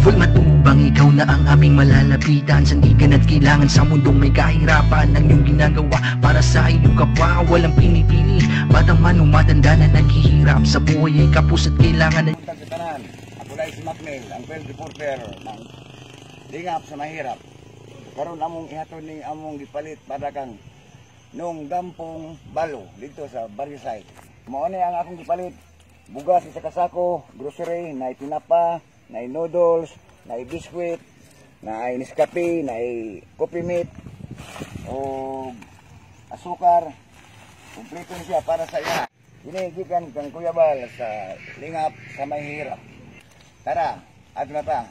Full matubang, ikaw na ang aming malalapitan. Sandigan at kailangan sa mundong may kahirapan. Ang iyong ginagawa para sa iyong kapwa, walang pinipili. Batang man o matanda na naghihirap sa buhay ay kapos at kailangan na Tanan, ako lang si Macmil, ang field reporter ng Lingap sa Mahirap. Karon among ihaton ni among gipalit para kang nung gampong balo dito sa Barisay. Mao ni ang akong gipalit. Bugas sa kasako, grocery, na tinapa, na noodles, na biscuit, na Nescafe, na coffee meat, o asukar. Kumpleto siya para sa iya. Ginigikan kang Kuya Bal sa Lingap sa Mahirap. Tara, ato na ta.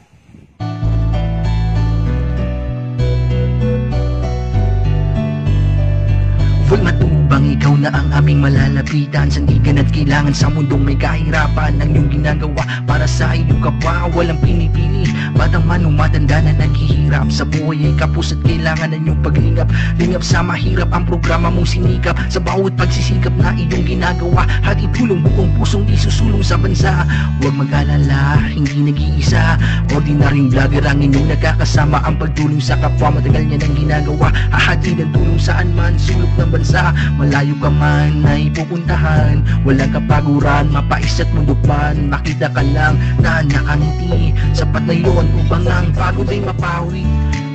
Full matubang, ikaw na ang aming malalapitan. Sandigan at kailangan sa mundong may kahirapan. Ang iyong ginagawa para sa iyong kapwa, walang pinipili. Batang man o matanda na naghihirap sa buhay ay kapos at kailangan na iyong paglingap. Lingap sa Mahirap ang programa mong sinikap. Sa bawat pagsisikap na iyong ginagawa, hati tulong buong pusong isusulong sa bansa. Huwag mag-alala, hindi nag-iisa. Ordinaryong vlogger ang inyong nakakasama. Ang pagtulong sa kapwa, matagal niya nang ginagawa. Hahatid ang tulong saan man, sulok ng bansa. Malayo ka man ay pupuntahan, walang kapaguran, mapais at mundupan. Makita ka lang na nakangiti, sapat na yun upang ang pagod ay mapawi.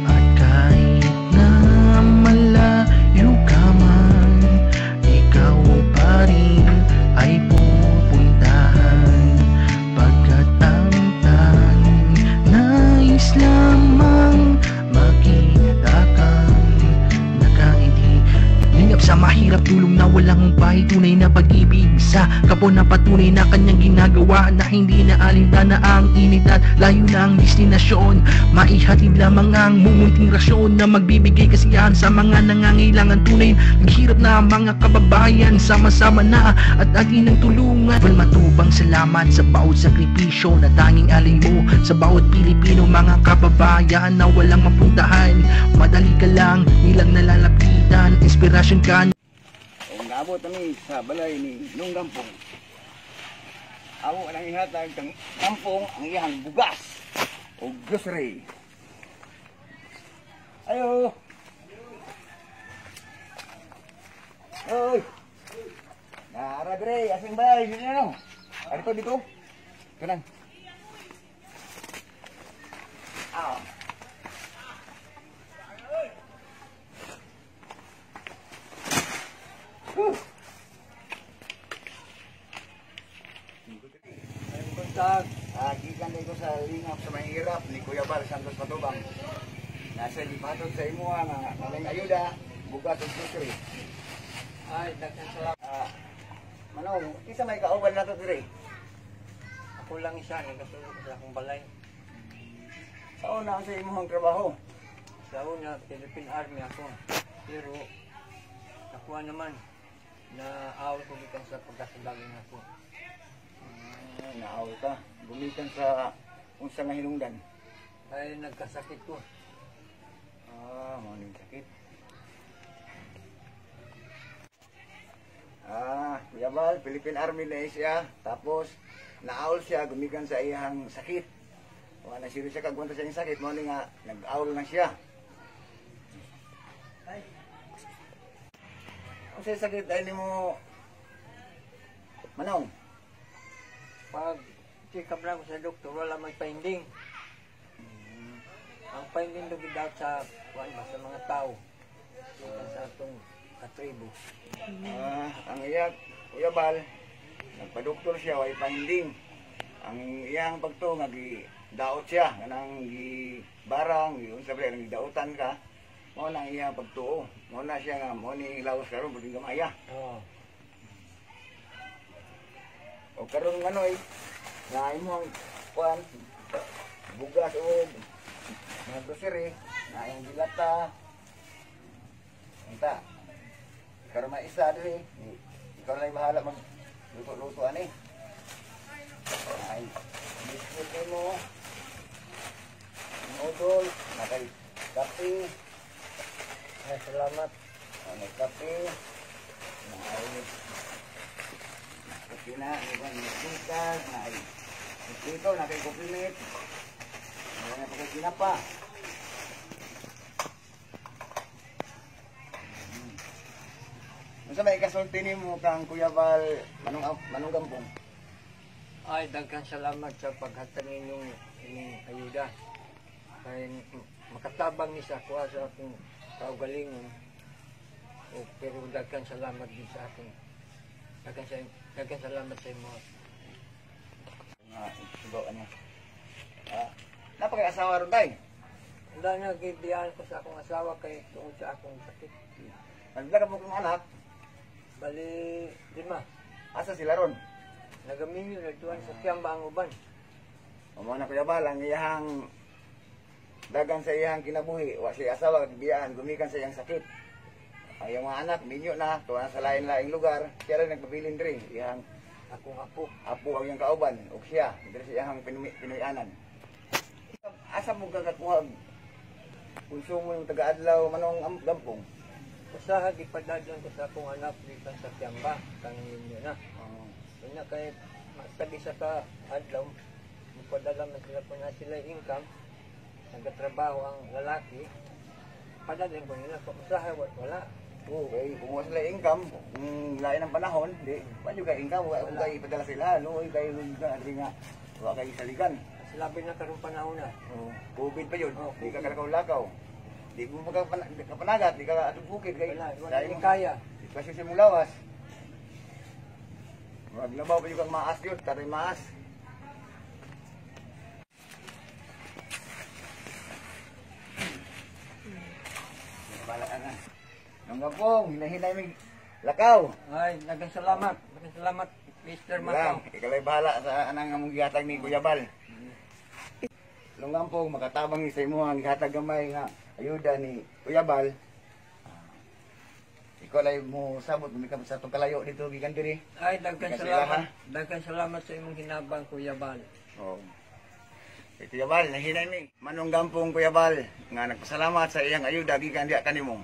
At kahit na malayo ka man, ikaw pa rin ay pupuntahan. Pagkat ang tanging nais lamang makita kang nakangiti. Lingap sa Mahirap, tulong na walang humpay, tunay na pag-ibig sa kapwa na patunay na kanyang ginagawa, na hindi na alintana ang init at layo na ang destinasyon. Maihatid lamang ang mumunting rasyon na magbibigay kasiyahan sa mga nangangailangan. Tunay naghirap na mga kababayan, sama-sama na at atin ang tulungan. Full matubang salamat sa bawat sakripisyo na tanging alay mo sa bawat Pilipino, mga kababayan na walang mapuntahan. Madali ka lang nilang nalalapitan, inspirasyon ka. Kung naabot kami sa balay ni Nung Gampong, ako nang ihatag ng Gampong ang iyang bugas o grocery. Ayo! Oy! Naradre, asing bay, sino ano? Ano dito? Kanang. Ah. Gikan ko sa Lingap sa Mahirap ni Kuya Bal Santos Patubang. Nasa ipatod sa imo nga maling ayuda, bugas ug grocery. Ay, daghan salamat. Manong, isa may kauban nato dire. Ako lang isa, nagkasulog sa akong balay. Sao na sa imong trabaho? Sa una, Philippine Army ako. Pero, nakuha naman na awal ko gikan sa pagkasabagin ako. Naaw ka, gumikan sa unsa nga hinungdan. Ay, nagkasakit ko. Maning sakit. Kuya Bal, Philippine Army na siya. Tapos, naawl siya, gumikan sa iyang sakit. Wala na siya kagwanta sa iyang sakit. Maning nga, nag-awl na siya. Ang sa sakit, ay mo Manong. Pag check up lang ko sa doktor, wala may finding. Ang finding do gidawat sa sa mga tao. Sa atong katribo. Ang iya, Kuya Bal, nagpa-doktor siya, way finding. Ang iyang pagto nga gidaot siya, kanang gibarang, unsa ba nang gidautan ka. Mao nang iyang pagtuo. Mao na siya nga mo ni lawas karon buting gamaya. O karon nganoy, na imong kuan bugas o mga grocery, na yung dilata. Enta. Karon may isa diri, ikaw lang bahala mag luto-luto ani. Ay, biskuit mo. Noodles, nakay kape. Ay, salamat. May kape. Kape na, ibang bukas, ito, nakay compliment. Kaya pagkaginapa. Unsa may kasulti nimo kang Kuya Bal manong gampong? Ay, daghan salamat sa paghatag ninyong inyong ayuda. Kaya makatabang ni sa kuha sa akong kaugalingon. Pero daghan salamat din sa akin. Daghan salamat sa imo. Sugo niya. Napaka-asawa ron tay. Wala na gibiyahan ko sa akong asawa kay tungod sa akong sakit. Naglaga mo kong anak. Bali, 5. Asa sila ron? Nagaminyo na tuwan sa Kiamba ang uban. Mga na Kuya Bal, ang iyahang dagan sa iyahang kinabuhi. Wa siya asawa, biyaan, gumikan sa iyang sakit. Ay, yung mga anak, ninyo na, tuwan sa lain-laing lugar. Siya rin nagpabilin rin. Iyahang Akong apo. apo ang iyang kauban. O siya, hindi sa iyahang pinuyanan. Asa mo gagakuhag? Konsumo yung taga-adlaw, manong gampong. Usaha, gipadadlan ko sa akong anak dito sa Kiamba. Kangin nyo na. Kanya kay tag-isa ka adlaw, magpadala man sila kung na sila income, nagtatrabaho ang lalaki, padalhin ko nila, usahay wala. Oo, kay kung wala sila income, kung lain ng panahon, di, wala yung income, wala kung kayo ipadala sila, no, kayo nga, wala kayo saligan. Labi na karong panahon na. COVID pa yun, di ka kalakaw-lakaw. Di mo kapanagat, di ka atong bukid, kay wala kaya. Sitwasyon siya mong lawas. Maglabaw pa yung kang maas yun, taray maas. Bala ka na. Nung gapong, hinahinay may lakaw. Ay, nagang salamat. Nagang salamat, Mr. Macau. Ikalay bahala sa anang among gihatag ni Kuya Bal. Lungampong, makatabang ni sa imo ang gihatag gamay nga ayuda ni Kuya Bal. Ikaw lay mo sabot mo ka sa itong kalayo dito gikan diri. Ay, dagang Kasi salamat. Dagang salamat sa imong hinabang, Kuya Bal. Oh. Kuya Bal, nahinay mi. Manong gampong Kuya Bal nga nagpasalamat sa iyang ayuda gikan diha kanimo.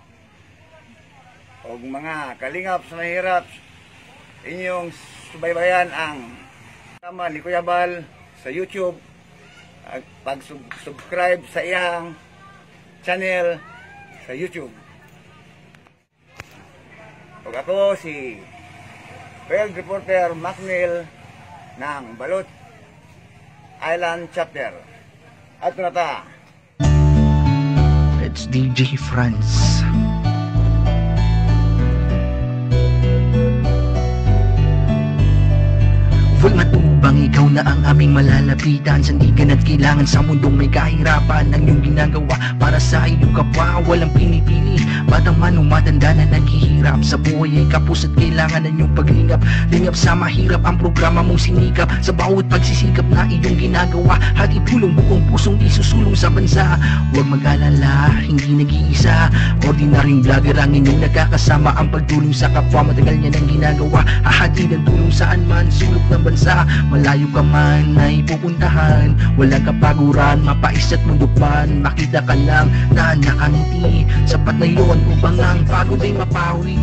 Og mga kalingap sa mahirap, inyong subaybayan ang tama ni Kuya Bal sa YouTube. Pag-subscribe sa iyang channel sa YouTube. Og ako si Field Reporter Macnil ng Balot Island Chapter. At na ta. It's DJ Franz. Full matubang, ikaw na ang aming malalapitan. Sandigan at kailangan sa mundong may kahirapan. Ang iyong ginagawa para sa iyong kapwa, walang pinipili. Batang man o matanda na naghihirap sa buhay ay kapos at kailangan ng iyong paglingap. Lingap sa mahirap ang programa mong sinikap. Sa bawat pagsisikap na iyong ginagawa, hatitulong buong pusong isusulong sa bansa. Huwag mag-alala, hindi nag-iisa. Ordinaryong vlogger ang inyong nakakasama. Ang pagtulong sa kapwa, matagal niya ng ginagawa. Hahati ng tulong saan man, sulok ng bansa. Malayo ka man ay pupuntahan, walang kapaguran, mapais at mundukman. Makita ka lang na nakangiti, sapat na yun upang ang pagod ay mapawi.